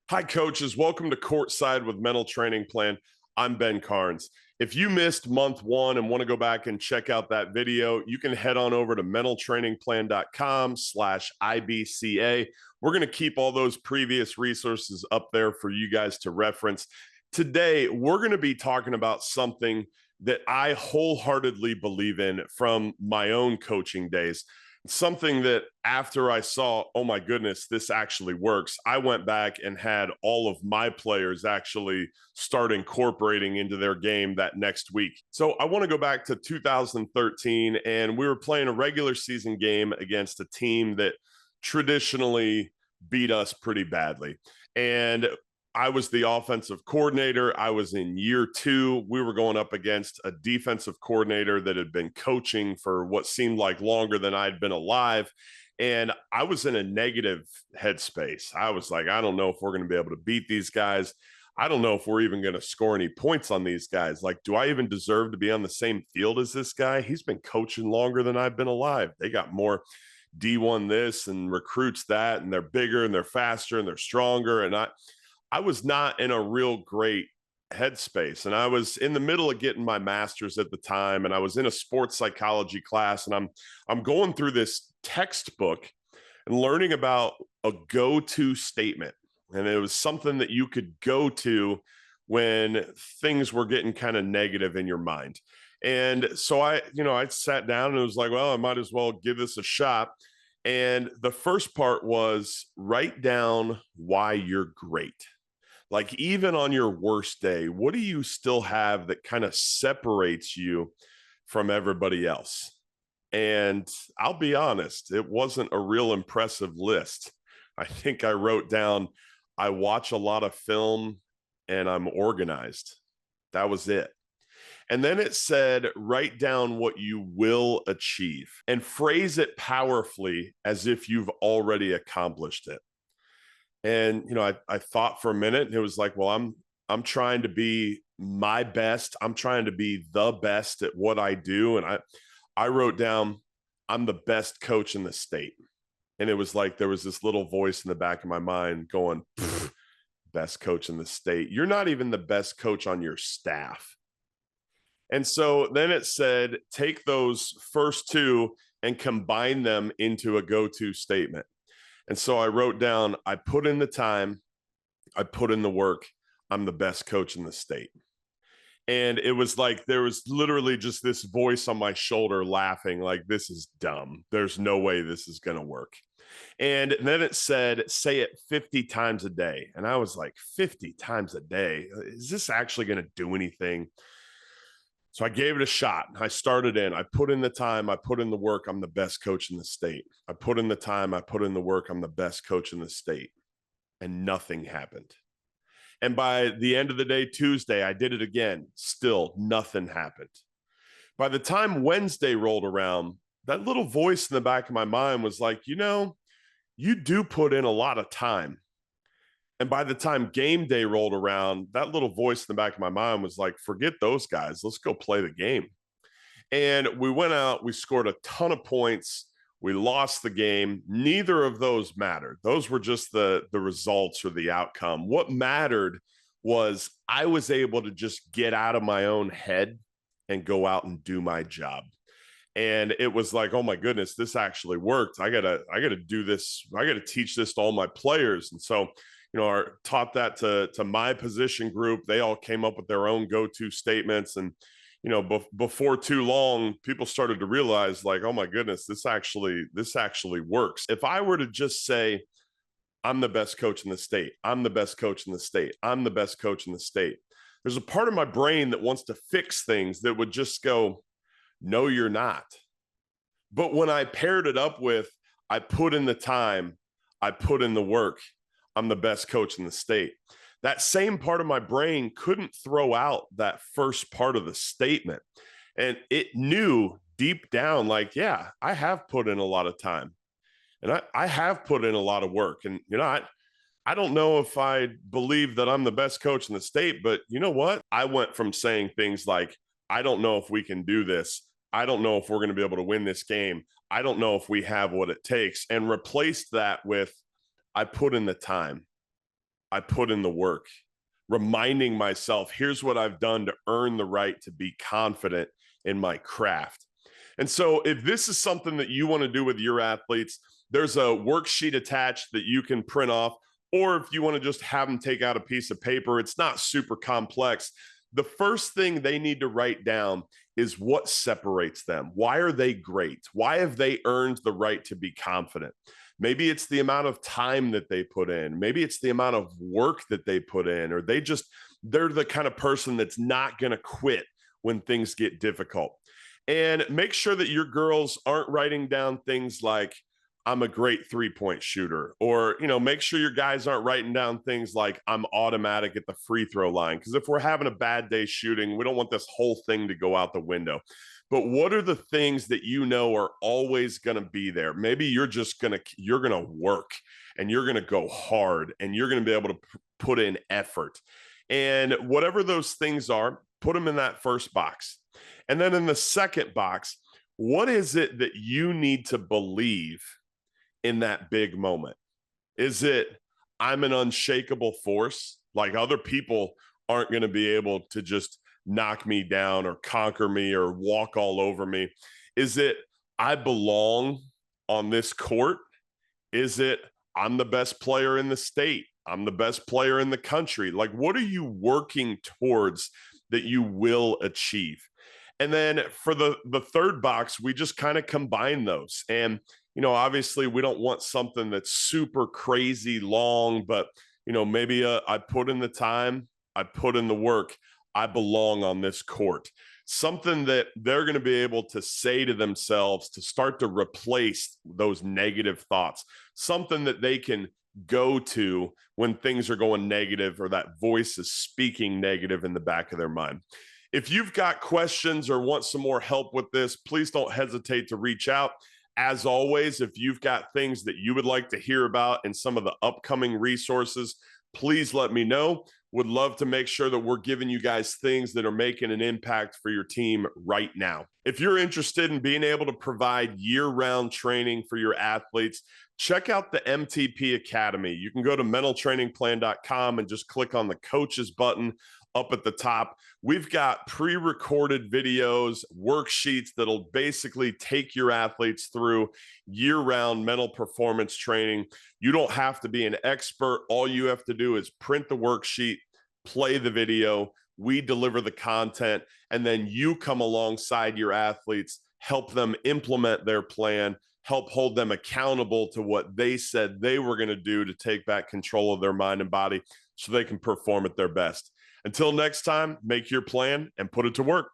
Hi, coaches. Welcome to Courtside with Mental Training Plan. I'm Ben Carnes. If you missed month one and want to go back and check out that video, you can head on over to mentaltrainingplan.com/IBCA. We're going to keep all those previous resources up there for you guys to reference. Today, we're going to be talking about something that I wholeheartedly believe in from my own coaching days. Something that after I saw, oh my goodness, this actually works, I went back and had all of my players actually start incorporating into their game that next week. So I want to go back to 2013, and we were playing a regular season game against a team that traditionally beat us pretty badly. And I was the offensive coordinator. I was in year two. We were going up against a defensive coordinator that had been coaching for what seemed like longer than I'd been alive. And I was in a negative headspace. I was like, I don't know if we're going to be able to beat these guys. I don't know if we're even going to score any points on these guys. Like, do I even deserve to be on the same field as this guy? He's been coaching longer than I've been alive. They got more D1 this and recruits that, and they're bigger and they're faster and they're stronger. And I was not in a real great headspace. And I was in the middle of getting my master's at the time, and I was in a sports psychology class, and I'm going through this textbook and learning about a go-to statement. And it was something that you could go to when things were getting kind of negative in your mind. And so I sat down and it was like, well, I might as well give this a shot. And the first part was write down why you're great. Like, even on your worst day, what do you still have that kind of separates you from everybody else? And I'll be honest, it wasn't a real impressive list. I think I wrote down, I watch a lot of film and I'm organized. That was it. And then it said, write down what you will achieve and phrase it powerfully as if you've already accomplished it. And I thought for a minute, and it was like, well, I'm trying to be my best. I'm trying to be the best at what I do. And I wrote down, I'm the best coach in the state. And it was like there was this little voice in the back of my mind going, best coach in the state. You're not even the best coach on your staff. And so then it said, take those first two and combine them into a go-to statement. And so I wrote down, I put in the time, I put in the work, I'm the best coach in the state. And it was like there was literally just this voice on my shoulder laughing, like, this is dumb. There's no way this is going to work. And then it said, say it 50 times a day. And I was like, 50 times a day? Is this actually going to do anything? So I gave it a shot. I started in. I put in the time. I put in the work. I'm the best coach in the state. I put in the time. I put in the work. I'm the best coach in the state. And nothing happened. And by the end of the day, Tuesday, I did it again. Still nothing happened. By the time Wednesday rolled around, that little voice in the back of my mind was like, you do put in a lot of time. And by the time game day rolled around, that little voice in the back of my mind was like, forget those guys. Let's go play the game. And we went out, we scored a ton of points. We lost the game. Neither of those mattered. Those were just the results or the outcome. What mattered was I was able to just get out of my own head and go out and do my job. And it was like, oh my goodness, this actually worked. I gotta do this. I gotta teach this to all my players. And so, I taught that to my position group. They all came up with their own go-to statements. And, before too long, people started to realize, like, oh my goodness, this actually works. If I were to just say, I'm the best coach in the state, I'm the best coach in the state, I'm the best coach in the state, there's a part of my brain that wants to fix things that would just go, no, you're not. But when I paired it up with, I put in the time, I put in the work, I'm the best coach in the state, that same part of my brain couldn't throw out that first part of the statement. And it knew deep down, like, yeah, I have put in a lot of time and I have put in a lot of work. And, I don't know if I believe that I'm the best coach in the state, but you know what? I went from saying things like, I don't know if we can do this. I don't know if we're going to be able to win this game. I don't know if we have what it takes, and replaced that with, I put in the time, I put in the work, reminding myself, here's what I've done to earn the right to be confident in my craft. And so, if this is something that you want to do with your athletes, there's a worksheet attached that you can print off. Or if you want to just have them take out a piece of paper, it's not super complex. The first thing they need to write down is what separates them. Why are they great? Why have they earned the right to be confident? Maybe it's the amount of time that they put in. Maybe it's the amount of work that they put in, or they're the kind of person that's not going to quit when things get difficult. And make sure that your girls aren't writing down things like, I'm a great 3-point shooter, or, make sure your guys aren't writing down things like, I'm automatic at the free throw line. Because if we're having a bad day shooting, we don't want this whole thing to go out the window. But what are the things that are always going to be there? Maybe you're going to work, and you're going to go hard, and you're going to be able to put in effort. And whatever those things are, put them in that first box. And then in the second box, what is it that you need to believe in that big moment? Is it, I'm an unshakable force? Like, other people aren't going to be able to just knock me down or conquer me or walk all over me? Is it, I belong on this court? Is it, I'm the best player in the state? I'm the best player in the country? Like, what are you working towards that you will achieve? And then for the third box, we just kind of combine those. And, obviously we don't want something that's super crazy long, but, maybe I put in the time, I put in the work, I belong on this court. Something that they're going to be able to say to themselves to start to replace those negative thoughts. Something that they can go to when things are going negative, or that voice is speaking negative in the back of their mind. If you've got questions or want some more help with this, please don't hesitate to reach out. As always, if you've got things that you would like to hear about in some of the upcoming resources, please let me know. Would love to make sure that we're giving you guys things that are making an impact for your team right now. If you're interested in being able to provide year-round training for your athletes, check out the MTP Academy. You can go to mentaltrainingplan.com and just click on the coaches button up at the top. We've got pre-recorded videos, worksheets that'll basically take your athletes through year-round mental performance training. You don't have to be an expert. All you have to do is print the worksheet, play the video, we deliver the content, and then you come alongside your athletes, help them implement their plan, help hold them accountable to what they said they were going to do to take back control of their mind and body so they can perform at their best. Until next time, make your plan and put it to work.